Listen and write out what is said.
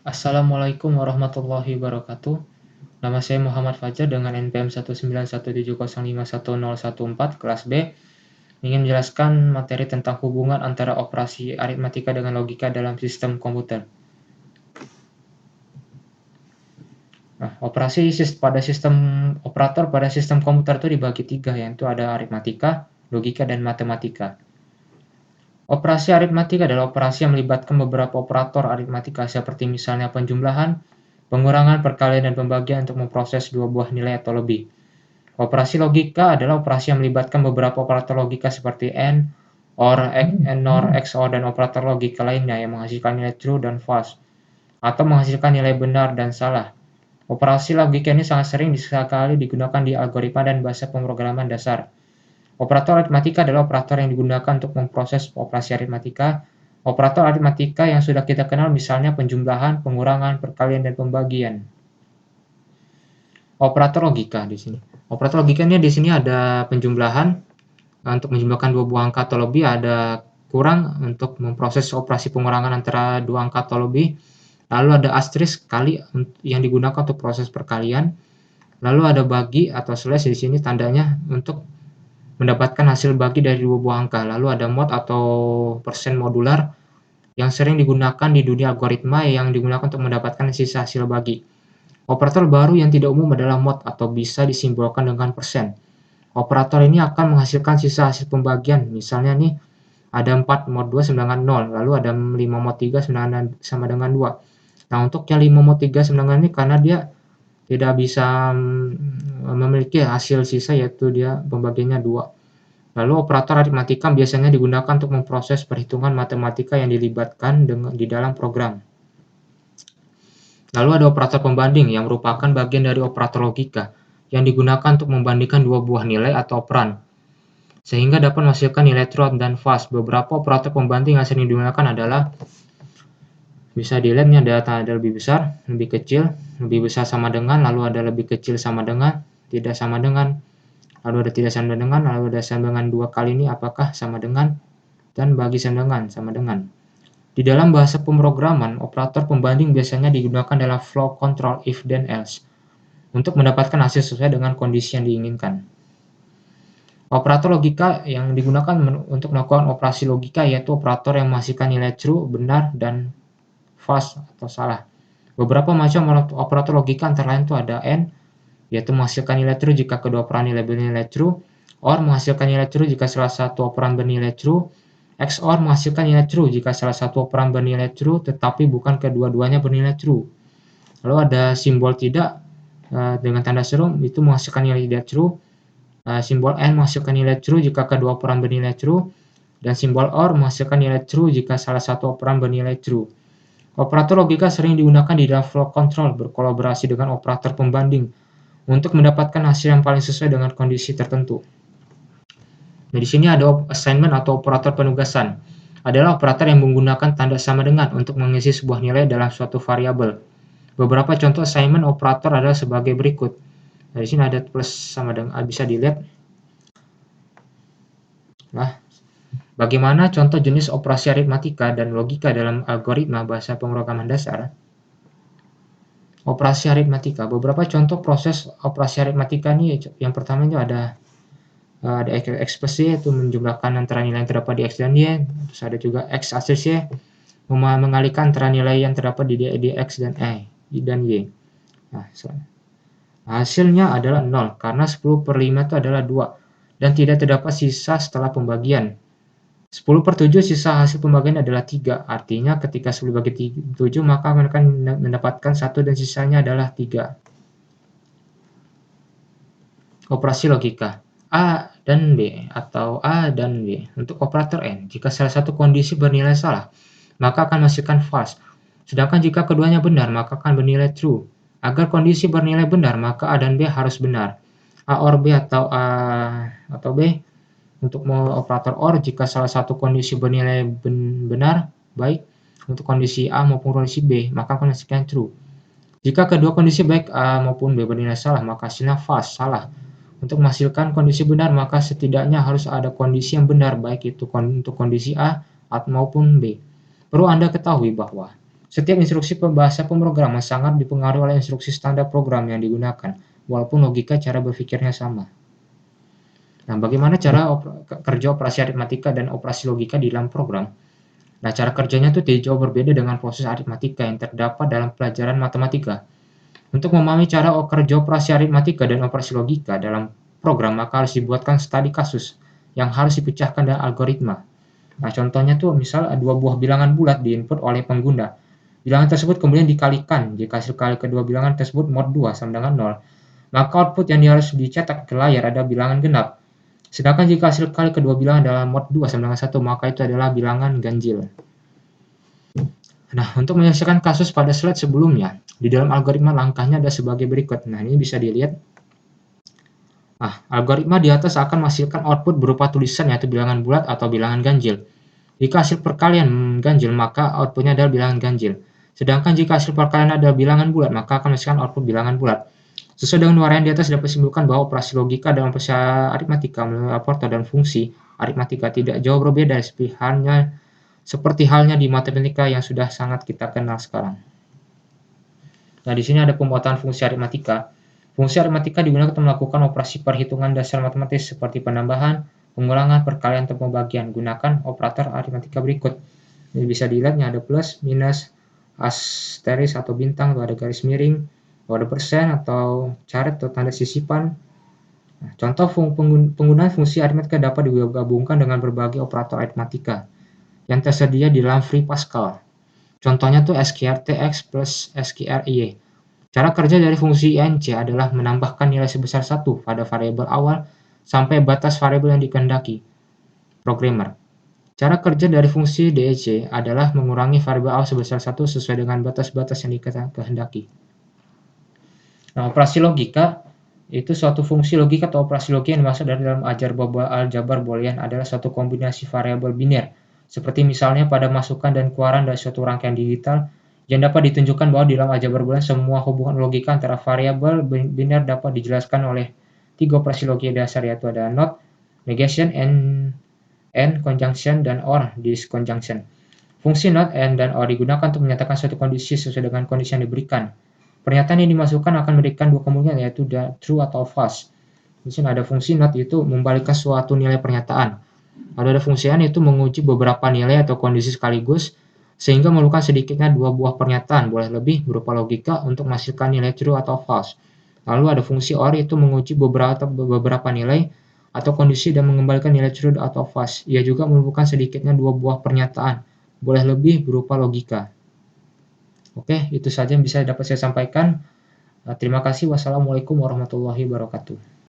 Assalamualaikum warahmatullahi wabarakatuh. Nama saya Muhammad Fajar dengan NPM 19170510114 kelas B. Ingin menjelaskan materi tentang hubungan antara operasi aritmatika dengan logika dalam sistem komputer. Operator pada sistem komputer itu dibagi tiga, yaitu ada aritmatika, logika, dan matematika. Operasi aritmatika adalah operasi yang melibatkan beberapa operator aritmatika seperti misalnya penjumlahan, pengurangan, perkalian, dan pembagian untuk memproses dua buah nilai atau lebih. Operasi logika adalah operasi yang melibatkan beberapa operator logika seperti AND, OR, NOR, XOR, dan operator logika lainnya yang menghasilkan nilai true dan false, atau menghasilkan nilai benar dan salah. Operasi logika ini sangat sering sekali digunakan di algoritma dan bahasa pemrograman dasar. Operator aritmatika adalah operator yang digunakan untuk memproses operasi aritmatika. Operator aritmatika yang sudah kita kenal misalnya penjumlahan, pengurangan, perkalian, dan pembagian. Operator logika di sini. Operator logikanya di sini ada penjumlahan untuk menjumlahkan dua buah angka atau lebih, ada kurang untuk memproses operasi pengurangan antara dua angka atau lebih, lalu ada asterisk kali yang digunakan untuk proses perkalian, lalu ada bagi atau slash di sini tandanya untuk mendapatkan hasil bagi dari dua buah angka, lalu ada mod atau persen modular yang sering digunakan di dunia algoritma yang digunakan untuk mendapatkan sisa hasil bagi. Operator baru yang tidak umum adalah mod atau bisa disimbolkan dengan persen. Operator ini akan menghasilkan sisa hasil pembagian, misalnya nih ada 4 mod 2 sama dengan 0, lalu ada 5 mod 3 sama dengan 2. Nah, untuk yang 5 mod 3 sama dengan ini karena dia tidak bisa memiliki hasil sisa, yaitu dia pembagiannya 2. Lalu operator aritmatika biasanya digunakan untuk memproses perhitungan matematika yang dilibatkan di dalam program. Lalu ada operator pembanding yang merupakan bagian dari operator logika yang digunakan untuk membandingkan dua buah nilai atau operan, sehingga dapat menghasilkan nilai true dan false. Beberapa operator pembanding yang sering digunakan adalah, bisa dilihat nih ada lebih besar, lebih kecil, lebih besar sama dengan, lalu ada lebih kecil sama dengan, tidak sama dengan, lalu ada tidak sama dengan, lalu ada sama dengan dua kali ini apakah sama dengan, dan bagi sama dengan. Di dalam bahasa pemrograman, operator pembanding biasanya digunakan dalam flow control if then else untuk mendapatkan hasil sesuai dengan kondisi yang diinginkan. Operator logika yang digunakan untuk melakukan operasi logika yaitu operator yang menghasilkan nilai true, benar, dan false atau salah. Beberapa macam operator logika antara lain itu ada AND, yaitu menghasilkan nilai true jika kedua operan nilai bernilai true, OR menghasilkan nilai true jika salah satu operan bernilai true, XOR menghasilkan nilai true jika salah satu operan bernilai true tetapi bukan kedua-duanya bernilai true. Lalu ada simbol tidak dengan tanda seru, itu menghasilkan nilai tidak true. Simbol AND menghasilkan nilai true jika kedua operan bernilai true, dan simbol OR menghasilkan nilai true jika salah satu operan bernilai true. Operator logika sering digunakan di dalam flow control berkolaborasi dengan operator pembanding untuk mendapatkan hasil yang paling sesuai dengan kondisi tertentu. Nah, di sini ada assignment atau operator penugasan. Adalah operator yang menggunakan tanda sama dengan untuk mengisi sebuah nilai dalam suatu variabel. Beberapa contoh assignment operator adalah sebagai berikut. Nah, di sini ada plus sama dengan, bisa dilihat. Nah, bagaimana contoh jenis operasi aritmatika dan logika dalam algoritma bahasa pemrograman dasar? Operasi aritmatika. Beberapa contoh proses operasi aritmatika ini, yang pertama itu ada ekspresi, yaitu menjumlahkan antara nilai yang terdapat di X dan Y. Terus ada juga X aksis Y, mengalihkan antara nilai yang terdapat di X dan Y. Nah, hasilnya adalah 0, karena 10/5 itu adalah 2, dan tidak terdapat sisa setelah pembagian. 10/7 sisa hasil pembagian adalah 3, artinya ketika 10 bagi 7 maka akan mendapatkan 1 dan sisanya adalah 3. Operasi logika A dan B atau A dan B. Untuk operator AND, jika salah satu kondisi bernilai salah, maka akan menghasilkan false. Sedangkan jika keduanya benar, maka akan bernilai true. Agar kondisi bernilai benar, maka A dan B harus benar. A OR B atau A atau B. Untuk operator OR, jika salah satu kondisi bernilai benar, baik untuk kondisi A maupun kondisi B, maka akan menghasilkan true. Jika kedua kondisi baik A maupun B bernilai salah, maka hasilnya false, salah. Untuk menghasilkan kondisi benar, maka setidaknya harus ada kondisi yang benar, baik itu untuk kondisi A maupun B. Perlu Anda ketahui bahwa Setiap instruksi bahasa pemrograman sangat dipengaruhi oleh instruksi standar program yang digunakan, walaupun logika cara berpikirnya sama. Nah, bagaimana cara kerja operasi aritmatika dan operasi logika di dalam program? Nah, cara kerjanya itu tidak jauh berbeda dengan proses aritmatika yang terdapat dalam pelajaran matematika. Untuk memahami cara kerja operasi aritmatika dan operasi logika dalam program, maka harus dibuatkan studi kasus yang harus dipecahkan dengan algoritma. Nah, contohnya tuh misal dua buah bilangan bulat diinput oleh pengguna. Bilangan tersebut kemudian dikalikan. Jika hasil kali kedua bilangan tersebut mod 2 sama dengan 0, maka output yang harus dicetak ke layar adalah bilangan genap. Sedangkan jika hasil kali kedua bilangan adalah mod 2 sama dengan 1, maka itu adalah bilangan ganjil. Nah, untuk menyelesaikan kasus pada slide sebelumnya, di dalam algoritma langkahnya ada sebagai berikut. Nah, ini bisa dilihat. Nah, algoritma di atas akan menghasilkan output berupa tulisan yaitu bilangan bulat atau bilangan ganjil. Jika hasil perkalian ganjil, maka outputnya adalah bilangan ganjil. Sedangkan jika hasil perkalian adalah bilangan bulat, maka akan menghasilkan output bilangan bulat. Sesuai dengan uraian di atas dapat disimpulkan bahwa operasi logika dan operasi aritmatika melalui operator dan fungsi aritmatika tidak jauh berbeda seperti halnya di matematika yang sudah sangat kita kenal sekarang. Nah, di sini ada pembuatan fungsi aritmatika. Fungsi aritmatika digunakan untuk melakukan operasi perhitungan dasar matematis seperti penambahan, pengulangan, perkalian, atau pembagian. Gunakan operator aritmatika berikut. Ini bisa dilihatnya ada plus, minus, asteris atau bintang, atau ada garis miring, atau ada persen atau caret atau tanda sisipan. Nah, contoh penggunaan fungsi aritmatika dapat digabungkan dengan berbagai operator aritmatika yang tersedia di dalam Free Pascal. Contohnya tuh sqrt(x) plus sqrt(y). Cara kerja dari fungsi inc adalah menambahkan nilai sebesar 1 pada variabel awal sampai batas variabel yang dikehendaki programmer. Cara kerja dari fungsi dec adalah mengurangi variabel awal sebesar 1 sesuai dengan batas-batas yang dikehendaki. Nah, operasi logika itu suatu fungsi logika atau operasi logika yang dimaksud dari dalam aljabar boolean adalah suatu kombinasi variabel biner, seperti misalnya pada masukan dan keluaran dari suatu rangkaian digital yang dapat ditunjukkan bahwa di dalam aljabar boolean semua hubungan logika antara variabel biner dapat dijelaskan oleh 3 operasi logika dasar, yaitu ada not, negation, and conjunction, dan or disconjunction. Fungsi not, and, dan or digunakan untuk menyatakan suatu kondisi sesuai dengan kondisi yang diberikan. Pernyataan yang dimasukkan akan memberikan dua kemungkinan, yaitu true atau false. Di sini ada fungsi not, itu membalikkan suatu nilai pernyataan. Ada fungsi and, itu menguji beberapa nilai atau kondisi sekaligus, sehingga memerlukan sedikitnya dua buah pernyataan, boleh lebih, berupa logika untuk menghasilkan nilai true atau false. Lalu ada fungsi or, itu menguji beberapa nilai atau kondisi dan mengembalikan nilai true atau false. Ia juga memerlukan sedikitnya dua buah pernyataan, boleh lebih, berupa logika. Oke, itu saja yang bisa dapat saya sampaikan. Terima kasih. Wassalamualaikum warahmatullahi wabarakatuh.